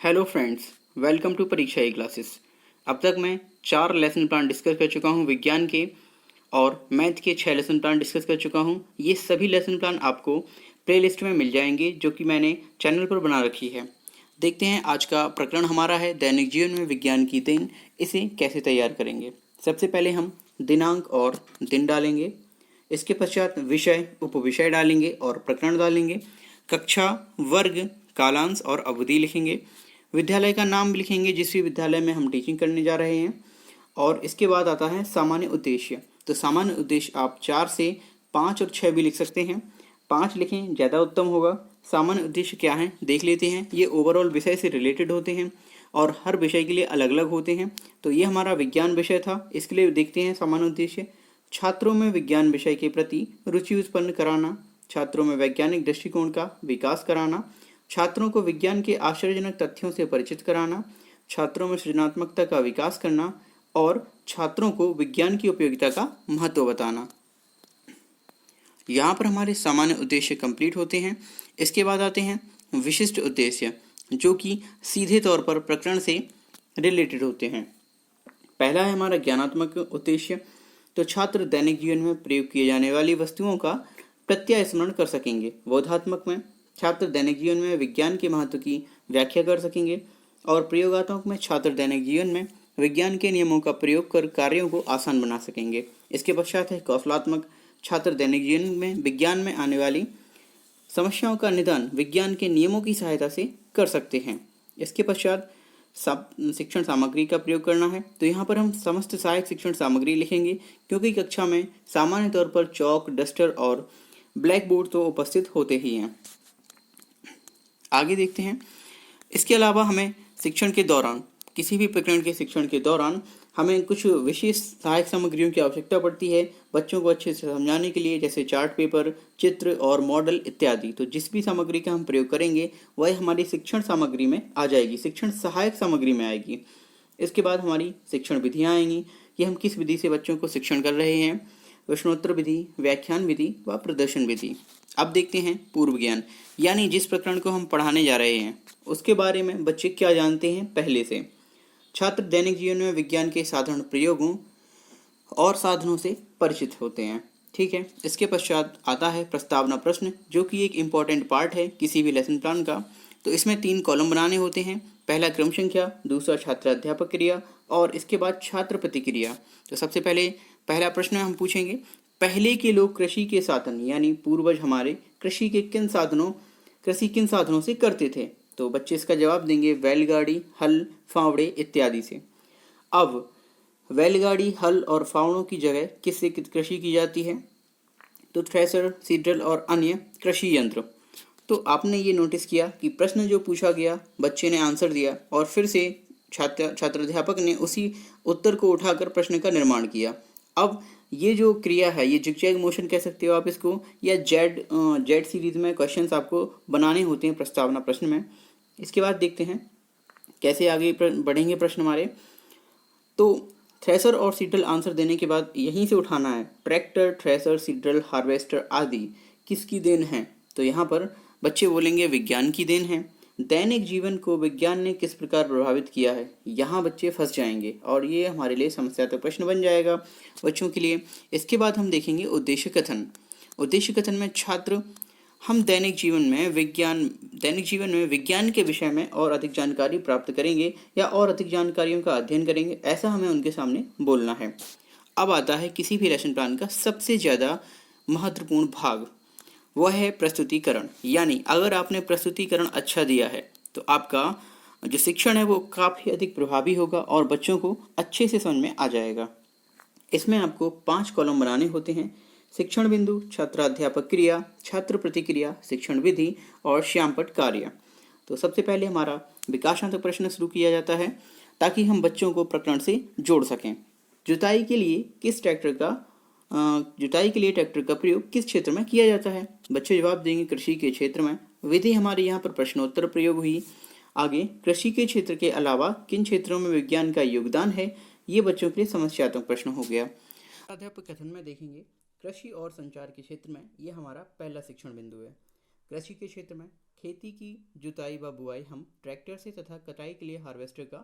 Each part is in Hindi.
हेलो फ्रेंड्स, वेलकम टू परीक्षा ई क्लासेस। अब तक मैं 4 लेसन प्लान डिस्कस कर चुका हूं विज्ञान के, और मैथ के 6 लेसन प्लान डिस्कस कर चुका हूं। ये सभी लेसन प्लान आपको प्लेलिस्ट में मिल जाएंगे जो कि मैंने चैनल पर बना रखी है। देखते हैं आज का प्रकरण हमारा है दैनिक जीवन में विज्ञान की देन। इसे कैसे तैयार करेंगे? सबसे पहले हम दिनांक और दिन डालेंगे। इसके पश्चात विषय उपविषय डालेंगे और प्रकरण डालेंगे। कक्षा, वर्ग, कालांश और अवधि लिखेंगे। विद्यालय का नाम लिखेंगे जिस भी विद्यालय में हम टीचिंग करने जा रहे हैं। और इसके बाद आता है सामान्य उद्देश्य। तो सामान्य उद्देश्य आप 4 से 5 और 6 भी लिख सकते हैं। 5 लिखें, ज़्यादा उत्तम होगा। सामान्य उद्देश्य क्या है देख लेते हैं। ये ओवरऑल विषय से रिलेटेड होते हैं और हर विषय के लिए अलग अलग होते हैं। तो ये हमारा विज्ञान विषय था, इसके लिए देखते हैं सामान्य उद्देश्य। छात्रों में विज्ञान विषय के प्रति रुचि उत्पन्न कराना, छात्रों में वैज्ञानिक दृष्टिकोण का विकास कराना, छात्रों को विज्ञान के आश्चर्यजनक तथ्यों से परिचित कराना, छात्रों में सृजनात्मकता का विकास करना और छात्रों को विज्ञान की उपयोगिता का महत्व बताना। यहाँ पर हमारे सामान्य उद्देश्य कंप्लीट होते हैं। इसके बाद आते हैं विशिष्ट उद्देश्य, जो कि सीधे तौर पर प्रकरण से रिलेटेड होते हैं। पहला है हमारा ज्ञानात्मक उद्देश्य। तो छात्र दैनिक जीवन में प्रयोग किए जाने वाली वस्तुओं का प्रत्यय स्मरण कर सकेंगे। बोधात्मक में छात्र दैनिक जीवन में विज्ञान के महत्व की व्याख्या कर सकेंगे। और प्रयोगात्मक में छात्र दैनिक जीवन में विज्ञान के नियमों का प्रयोग कर कार्यों को आसान बना सकेंगे। इसके पश्चात है कौशलात्मक। छात्र दैनिक जीवन में विज्ञान में आने वाली समस्याओं का निदान विज्ञान के नियमों की सहायता से कर सकते हैं। इसके पश्चात शिक्षण सामग्री का प्रयोग करना है। तो यहाँ पर हम समस्त सहायक शिक्षण सामग्री लिखेंगे, क्योंकि कक्षा में सामान्य तौर पर चौक, डस्टर और ब्लैक बोर्ड तो उपस्थित होते ही हैं। आगे देखते हैं। इसके अलावा हमें शिक्षण के दौरान, किसी भी प्रकरण के शिक्षण के दौरान हमें कुछ विशेष सहायक सामग्रियों की आवश्यकता पड़ती है बच्चों को अच्छे से समझाने के लिए, जैसे चार्ट पेपर, चित्र और मॉडल इत्यादि। तो जिस भी सामग्री का हम प्रयोग करेंगे वह हमारी शिक्षण सामग्री में आ जाएगी, शिक्षण सहायक सामग्री में आएगी। इसके बाद हमारी शिक्षण विधियाँ आएंगी कि हम किस विधि से बच्चों को शिक्षण कर रहे हैं, प्रश्नोत्तर विधि, व्याख्यान विधि व प्रदर्शन विधि। अब देखते हैं पूर्व ज्ञान, यानी जिस प्रकरण को हम पढ़ाने जा रहे हैं उसके बारे में बच्चे क्या जानते हैं पहले से। छात्र दैनिक जीवन में विज्ञान के साधारण प्रयोगों और साधनों से परिचित होते हैं। ठीक है। इसके पश्चात आता है प्रस्तावना प्रश्न, जो कि एक इम्पॉर्टेंट पार्ट है किसी भी लेसन प्लान का। तो इसमें 3 कॉलम बनाने होते हैं। पहला क्रम संख्या, दूसरा छात्र अध्यापक क्रिया और इसके बाद छात्र प्रतिक्रिया। तो सबसे पहले पहला प्रश्न हम पूछेंगे, पहले के लोग कृषि के साधन यानी पूर्वज हमारे कृषि किन साधनों से करते थे? तो बच्चे इसका जवाब देंगे बैलगाड़ी, हल, फावड़े इत्यादि से। अब बैलगाड़ी, हल और फावड़ों की जगह किससे कृषि की जाती है? तो थ्रेसर, सीडल और अन्य कृषि यंत्र। तो आपने ये नोटिस किया कि प्रश्न जो पूछा गया बच्चे ने आंसर दिया और फिर से छात्राध्यापक ने उसी उत्तर को उठाकर प्रश्न का निर्माण किया। अब ये जो क्रिया है, ये जिगजैग मोशन कह सकते हो आप इसको, या जेड सीरीज में क्वेश्चंस आपको बनाने होते हैं प्रस्तावना प्रश्न में। इसके बाद देखते हैं कैसे आगे बढ़ेंगे प्रश्न हमारे। तो थ्रेसर और सीडल आंसर देने के बाद यहीं से उठाना है। ट्रैक्टर, थ्रेसर, सीडल, हार्वेस्टर आदि किसकी देन है? तो यहाँ पर बच्चे बोलेंगे विज्ञान की देन है। दैनिक जीवन को विज्ञान ने किस प्रकार प्रभावित किया है? यहाँ बच्चे फंस जाएंगे और ये हमारे लिए समस्यात्मक प्रश्न बन जाएगा बच्चों के लिए। इसके बाद हम देखेंगे उद्देश्य कथन। उद्देश्य कथन में छात्र हम दैनिक जीवन में विज्ञान के विषय में और अधिक जानकारी प्राप्त करेंगे या और अधिक जानकारियों का अध्ययन करेंगे, ऐसा हमें उनके सामने बोलना है। अब आता है किसी भी लेसन प्लान का सबसे ज़्यादा महत्वपूर्ण भाग, वह है प्रस्तुतिकरण। यानी अगर आपने प्रस्तुतिकरण अच्छा दिया है तो आपका जो शिक्षण है वो काफ़ी अधिक प्रभावी होगा और बच्चों को अच्छे से समझ में आ जाएगा। इसमें आपको 5 कॉलम बनाने होते हैं। शिक्षण बिंदु, छात्राध्यापक क्रिया, छात्र प्रतिक्रिया, शिक्षण विधि और श्यामपट्ट कार्य। तो सबसे पहले हमारा विकासात्मक प्रश्न शुरू किया जाता है ताकि हम बच्चों को प्रकरण से जोड़ सकें। जुताई के लिए ट्रैक्टर का प्रयोग किस क्षेत्र में किया जाता है? बच्चे जवाब देंगे कृषि के क्षेत्र में। विधि हमारे यहाँ पर प्रश्नोत्तर प्रयोग हुई। आगे कृषि के क्षेत्र के अलावा किन क्षेत्रों में विज्ञान का योगदान है, ये बच्चों के लिए समस्यात्मक प्रश्न हो गया। अध्यापक कथन में देखेंगे कृषि और संचार के क्षेत्र में, ये हमारा पहला शिक्षण बिंदु है। कृषि के क्षेत्र में खेती की जुताई व बुआई हम ट्रैक्टर से तथा कटाई के लिए हार्वेस्टर का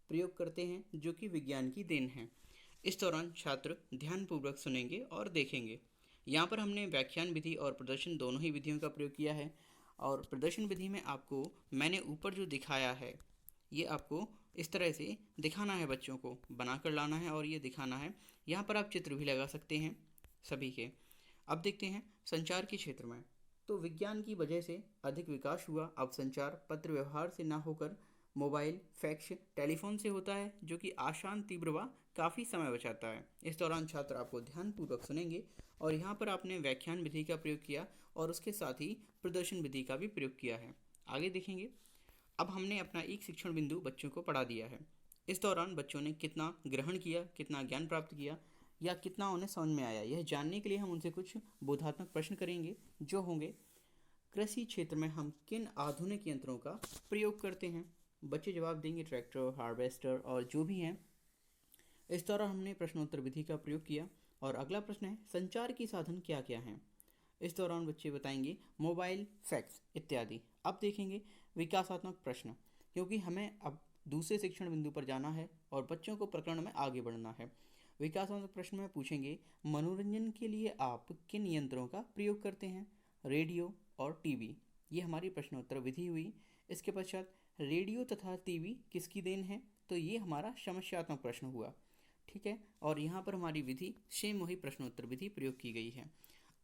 प्रयोग करते हैं, जो कि विज्ञान की देन है। इस दौरान छात्र ध्यानपूर्वक सुनेंगे और देखेंगे। यहाँ पर हमने व्याख्यान विधि और प्रदर्शन दोनों ही विधियों का प्रयोग किया है। और प्रदर्शन विधि में आपको मैंने ऊपर जो दिखाया है, ये आपको इस तरह से दिखाना है, बच्चों को बनाकर लाना है और ये दिखाना है। यहाँ पर आप चित्र भी लगा सकते हैं सभी के। अब देखते हैं संचार के क्षेत्र में। तो विज्ञान की वजह से अधिक विकास हुआ। अब संचार पत्र व्यवहार से ना होकर मोबाइल, फैक्स, टेलीफोन से होता है, जो कि आसान, तीव्र व काफ़ी समय बचाता है। इस दौरान छात्र आपको ध्यानपूर्वक सुनेंगे और यहाँ पर आपने व्याख्यान विधि का प्रयोग किया और उसके साथ ही प्रदर्शन विधि का भी प्रयोग किया है। आगे देखेंगे। अब हमने अपना एक शिक्षण बिंदु बच्चों को पढ़ा दिया है। इस दौरान बच्चों ने कितना ग्रहण किया, कितना ज्ञान प्राप्त किया या कितना उन्हें समझ में आया, यह जानने के लिए हम उनसे कुछ बोधात्मक प्रश्न करेंगे, जो होंगे कृषि क्षेत्र में हम किन आधुनिक यंत्रों का प्रयोग करते हैं। बच्चे जवाब देंगे ट्रैक्टर, हार्वेस्टर और जो भी हैं। इस दौरान हमने प्रश्नोत्तर विधि का प्रयोग किया। और अगला प्रश्न है संचार के साधन क्या क्या हैं। इस दौरान बच्चे बताएंगे मोबाइल, फैक्स इत्यादि। अब देखेंगे विकासात्मक प्रश्न, क्योंकि हमें अब दूसरे शिक्षण बिंदु पर जाना है और बच्चों को प्रकरण में आगे बढ़ना है। विकासात्मक प्रश्न में पूछेंगे मनोरंजन के लिए आप किन यंत्रों का प्रयोग करते हैं। रेडियो और टीवी, ये हमारी प्रश्नोत्तर विधि हुई। इसके पश्चात रेडियो तथा टीवी किसकी देन है, तो ये हमारा समस्यात्मक प्रश्न हुआ। ठीक है, और यहाँ पर हमारी विधि सेम वही प्रश्नोत्तर विधि प्रयोग की गई है।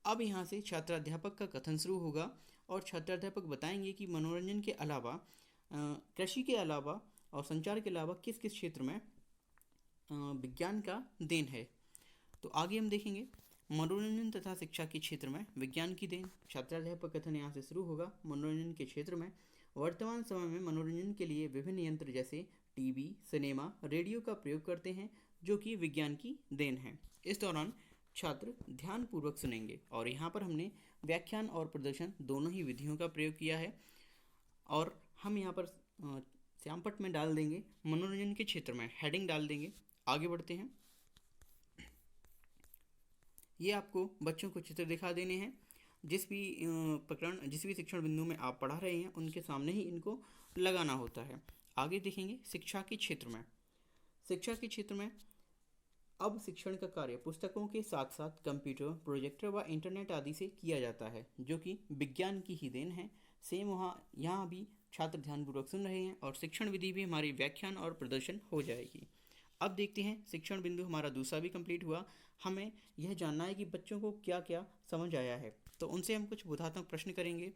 अब यहाँ से छात्राध्यापक का कथन शुरू होगा और छात्राध्यापक बताएंगे कि मनोरंजन के अलावा, कृषि के अलावा और संचार के अलावा किस किस क्षेत्र में विज्ञान का देन है। तो आगे हम देखेंगे मनोरंजन तथा शिक्षा के क्षेत्र में विज्ञान की देन। छात्राध्यापक कथन यहाँ से शुरू होगा। मनोरंजन के क्षेत्र में वर्तमान समय में मनोरंजन के लिए विभिन्न यंत्र जैसे टीवी, सिनेमा, रेडियो का प्रयोग करते हैं, जो कि विज्ञान की देन है। इस दौरान छात्र ध्यानपूर्वक सुनेंगे और यहाँ पर हमने व्याख्यान और प्रदर्शन दोनों ही विधियों का प्रयोग किया है। और हम यहाँ पर श्यामपट्ट में डाल देंगे मनोरंजन के क्षेत्र में, हेडिंग डाल देंगे। आगे बढ़ते हैं। ये आपको बच्चों को चित्र दिखा देने हैं। जिस भी प्रकरण, जिस भी शिक्षण बिंदु में आप पढ़ा रहे हैं, उनके सामने ही इनको लगाना होता है। आगे देखेंगे शिक्षा के क्षेत्र में। शिक्षा के क्षेत्र में अब शिक्षण का कार्य पुस्तकों के साथ साथ कंप्यूटर, प्रोजेक्टर व इंटरनेट आदि से किया जाता है, जो कि विज्ञान की ही देन है। सेम यहाँ भी छात्र ध्यानपूर्वक सुन रहे हैं और शिक्षण विधि भी हमारी व्याख्यान और प्रदर्शन हो जाएगी। अब देखते हैं शिक्षण बिंदु हमारा दूसरा भी कंप्लीट हुआ। हमें यह जानना है कि बच्चों को क्या क्या समझ आया है, तो उनसे हम कुछ बोधात्मक प्रश्न करेंगे।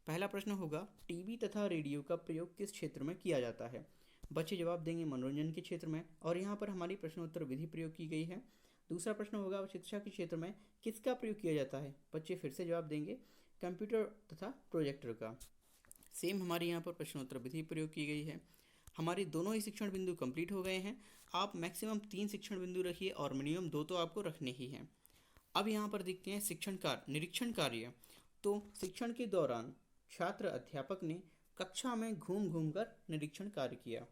पहला प्रश्न होगा टीवी तथा रेडियो का प्रयोग किस क्षेत्र में किया जाता है। बच्चे जवाब देंगे मनोरंजन के क्षेत्र में, और यहाँ पर हमारी प्रश्नोत्तर विधि प्रयोग की गई है। दूसरा प्रश्न होगा शिक्षा के क्षेत्र में किसका प्रयोग किया जाता है। बच्चे फिर से जवाब देंगे कंप्यूटर तथा प्रोजेक्टर का। सेम हमारे यहाँ पर प्रश्नोत्तर विधि प्रयोग की गई है। हमारे दोनों ही शिक्षण बिंदु कंप्लीट हो गए हैं। आप मैक्सिमम 3 शिक्षण बिंदु रखिए और मिनिमम 2 तो आपको रखने ही हैं। अब यहाँ पर देखते हैं शिक्षण कार्य, निरीक्षण कार्य। तो शिक्षण के दौरान छात्र अध्यापक ने कक्षा में घूम घूम कर निरीक्षण कार्य किया।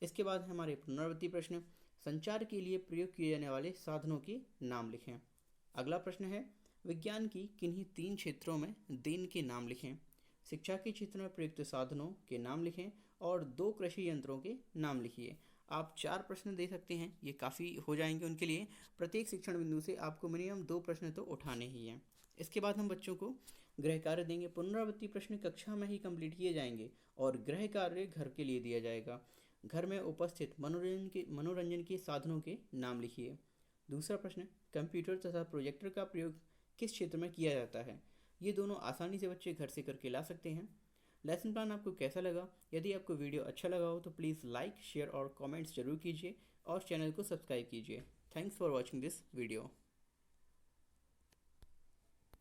इसके बाद हमारे पुनरावृत्ति प्रश्न, संचार के लिए प्रयोग किए जाने वाले साधनों के नाम लिखें। अगला प्रश्न है विज्ञान की किन्हीं 3 क्षेत्रों में देन के नाम लिखें। शिक्षा के क्षेत्र में प्रयुक्त साधनों के नाम लिखें और 2 कृषि यंत्रों के नाम लिखिए। आप 4 प्रश्न दे सकते हैं, ये काफ़ी हो जाएंगे उनके लिए। प्रत्येक शिक्षण बिंदु से आपको मिनिमम 2 प्रश्न तो उठाने ही हैं। इसके बाद हम बच्चों को गृह कार्य देंगे। पुनरावृत्ति प्रश्न कक्षा में ही कंप्लीट किए जाएंगे और गृह कार्य घर के लिए दिया जाएगा। घर में उपस्थित मनोरंजन के साधनों के नाम लिखिए। दूसरा प्रश्न कंप्यूटर तथा प्रोजेक्टर का प्रयोग किस क्षेत्र में किया जाता है। ये दोनों आसानी से बच्चे घर से करके ला सकते हैं। लेसन प्लान आपको कैसा लगा? यदि आपको वीडियो अच्छा लगा हो तो प्लीज़ लाइक, शेयर और कमेंट्स जरूर कीजिए और चैनल को सब्सक्राइब कीजिए। Thanks for watching this video.